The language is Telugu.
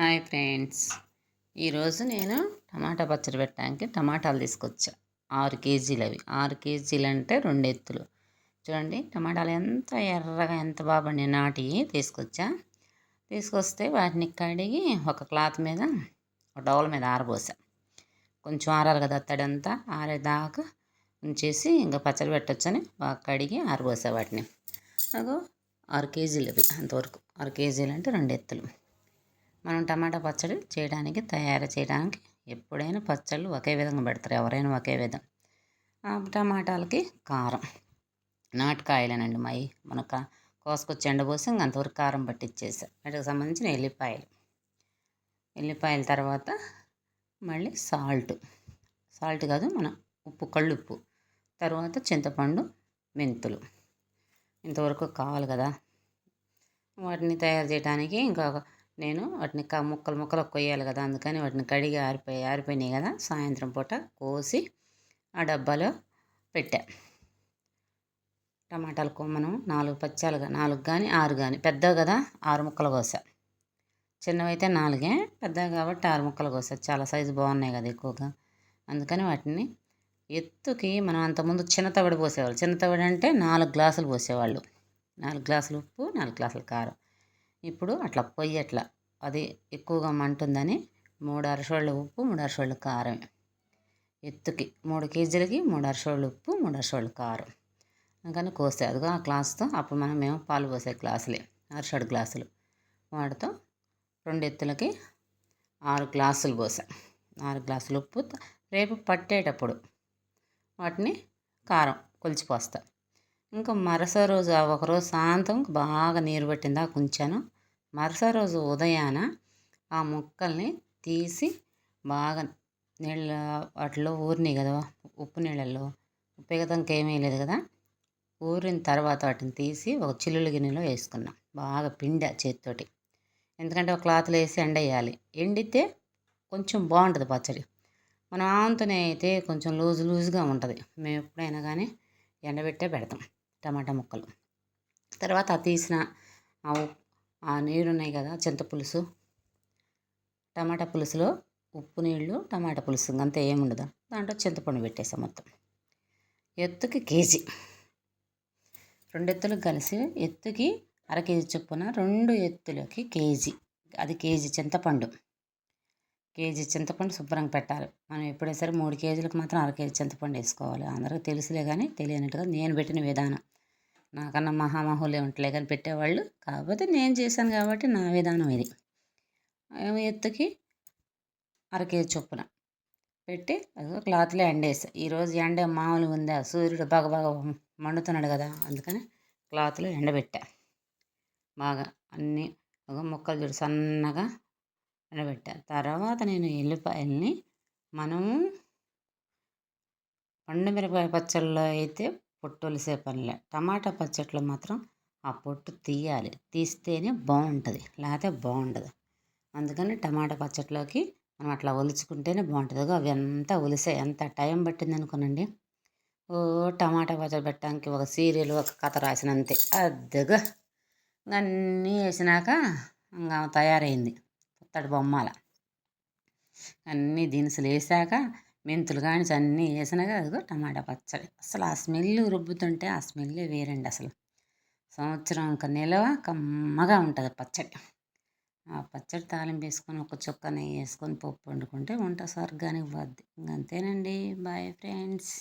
Hi friends. ఈరోజు నేను టమాటా పచ్చడి పెట్టడానికి టమాటాలు తీసుకొచ్చా. 6 కేజీలు అవి. 6 కేజీలు అంటే 2 ఎత్తులు. చూడండి టమాటాలు ఎంత ఎర్రగా ఎంత బాగా పండినాయి నాటివి తీసుకొచ్చా. తీసుకొస్తే వాటిని కడిగి ఒక క్లాత్ మీద ఒక డౌల్ మీద ఆరబోసా. కొంచెం ఆరాలి కదా తడంతా ఆరేదాకా ఉంచేసి ఇంకా పచ్చడి పెట్టొచ్చని బాగా కడిగి ఆరబోసా వాటిని. అగో 6 కేజీలు అవి అంతవరకు. 6 కేజీలు అంటే 2 ఎత్తులు. మనం టమాటా పచ్చడి తయారు చేయడానికి ఎప్పుడైనా పచ్చళ్ళు ఒకే విధంగా పెడతారు, ఎవరైనా ఒకే విధం. టమాటాలకి కారం నాటుకాయలేనండి మై మనకు కోసుకొచ్చి ఎండబోసి ఇంక అంతవరకు కారం పట్టించేసా. వాటికి సంబంధించిన ఎల్లిపాయల తర్వాత మళ్ళీ సాల్ట్ కాదు మన ఉప్పు, కళ్ళుప్పు, తర్వాత చింతపండు, మెంతులు ఇంతవరకు కావాలి కదా. వాటిని తయారు చేయడానికి ఇంకా నేను వాటిని ముక్కలు కొయ్యాలి కదా, అందుకని వాటిని కడిగి ఆరిపోయినాయి కదా. సాయంత్రం పూట కోసి ఆ డబ్బాలో పెట్టా. టమాటాలు మనం 4 కానీ 6 కానీ, పెద్దవి కదా 6 ముక్కలు కోసా. చిన్నవైతే 4, పెద్దవి కాబట్టి 6 ముక్కలు కోసా. చాలా సైజు బాగున్నాయి కదా ఎక్కువగా, అందుకని వాటిని ఎత్తుకి మనం అంతకుముందు చిన్నతవిడి పోసేవాళ్ళు. చిన్నతవిడి అంటే 4 గ్లాసులు పోసేవాళ్ళు. 4 గ్లాసులు ఉప్పు, 4 గ్లాసులు కారం. ఇప్పుడు అట్లా పొయ్యి అది ఎక్కువగా మంటుందని 3 అరసోళ్ళ ఉప్పు, 3 అరసోళ్ళ కారం. ఎత్తుకి 3 కేజీలకి 3 అరసోళ్ళ ఉప్పు, 3 అరసోళ్ళ కారం. అందుకని కోస్తే అదిగో ఆ గ్లాసుతో అప్పుడు మేము పాలు పోసే గ్లాసులే 6 గ్లాసులు. వాటితో 2 ఎత్తులకి 6 గ్లాసులు పోసా. 6 గ్లాసులు ఉప్పు. రేపు పట్టేటప్పుడు వాటిని కారం కొలిచిపోస్తా. ఇంకా మరుసటి రోజు ఒకరోజు సాయంత్రం బాగా నీరు పట్టిందా ఉంచాను. మరుసటి రోజు ఉదయాన ఆ ముక్కల్ని తీసి బాగా నీళ్ళ వాటిలో ఊరినాయి కదా, ఉప్పు నీళ్ళల్లో ఉప్పు ఎగతంకి ఏమీ లేదు కదా. ఊరిన తర్వాత వాటిని తీసి ఒక చిల్లులు గిన్నెలో వేసుకున్నాం. బాగా పిండా చేతితోటి, ఎందుకంటే ఒక క్లాత్లో వేసి ఎండేయాలి. ఎండితే కొంచెం బాగుంటుంది పచ్చడి. మనం ఆంతనే అయితే కొంచెం లూజుగా ఉంటుంది. మేము ఎప్పుడైనా కానీ ఎండబెట్టే పెడతాం టమాటా ముక్కలు. తర్వాత తీసిన ఆ నీరు ఉన్నాయి కదా, చింతపులుసు, టమాటా పులుసులో ఉప్పు నీళ్ళు, టమాటా పులుసు అంతా ఏముండదు. దాంట్లో చింతపండు పెట్టేసాం మొత్తం. ఎత్తుకి కేజీ, 2 ఎత్తులకు కలిసి ఎత్తుకి అరకేజీ చొప్పున 2 ఎత్తులకి కేజీ. అది కేజీ చింతపండు. కేజీ చింతపండు శుభ్రంగా పెట్టాలి. మనం ఎప్పుడైనా సరే 3 కేజీలకు మాత్రం అరకేజీ చింతపండు వేసుకోవాలి. అందరికీ తెలుసులే కానీ తెలియనట్టుగా నేను పెట్టిన విధానం. నాకన్నా మహామహులే ఉంటలే కానీ పెట్టేవాళ్ళు, కాకపోతే నేను చేశాను కాబట్టి నా విధానం ఇది. ఎత్తుకి అరకేజీ చొప్పున పెట్టి అదిగో క్లాత్లో ఎండేసా. ఈరోజు ఎండ మామూలుగా ఉందా, సూర్యుడు బాగా మండుతున్నాడు కదా, అందుకని క్లాత్లో ఎండబెట్టా బాగా. అన్నీ ముక్కలు చూడు సన్నగా ఎండబెట్టా. తర్వాత నేను ఎల్లిపాయల్ని మనము పండుమిరపకాయ పచ్చళ్ళలో అయితే పొట్టు ఒలిసే పనిలే, టమాటా పచ్చట్లో మాత్రం ఆ పొట్టు తీయాలి. తీస్తేనే బాగుంటుంది, లేకపోతే బాగుండదు. అందుకని టమాటా పచ్చట్లోకి మనం అట్లా ఒలుచుకుంటేనే బాగుంటుంది. అవి అంతా ఒలిసే ఎంత టైం పట్టింది అనుకోనండి. టమాటా పచ్చడి పెట్టడానికి ఒక సీరియల్, ఒక కథ రాసినంతే. అద్దగా అన్నీ వేసినాక ఇంకా తయారైంది పుత్తడి బొమ్మల. అన్నీ దినుసులు వేసాక మెంతులు కానీ అన్నీ వేసినాక అదిగో టమాటా పచ్చడి. అసలు ఆ స్మెల్ రుబ్బుతుంటే ఆ స్మెల్లే వేరండి. అసలు సంవత్సరం ఇంకా నిలవ కమ్మగా ఉంటుంది పచ్చడి. ఆ పచ్చడి తాలింపు వేసుకొని ఒక చుక్క నెయ్యి వేసుకొని పప్పు వండుకుంటే వంట స్వర్గానికి పోద్ది. అంతేనండి. Bye friends.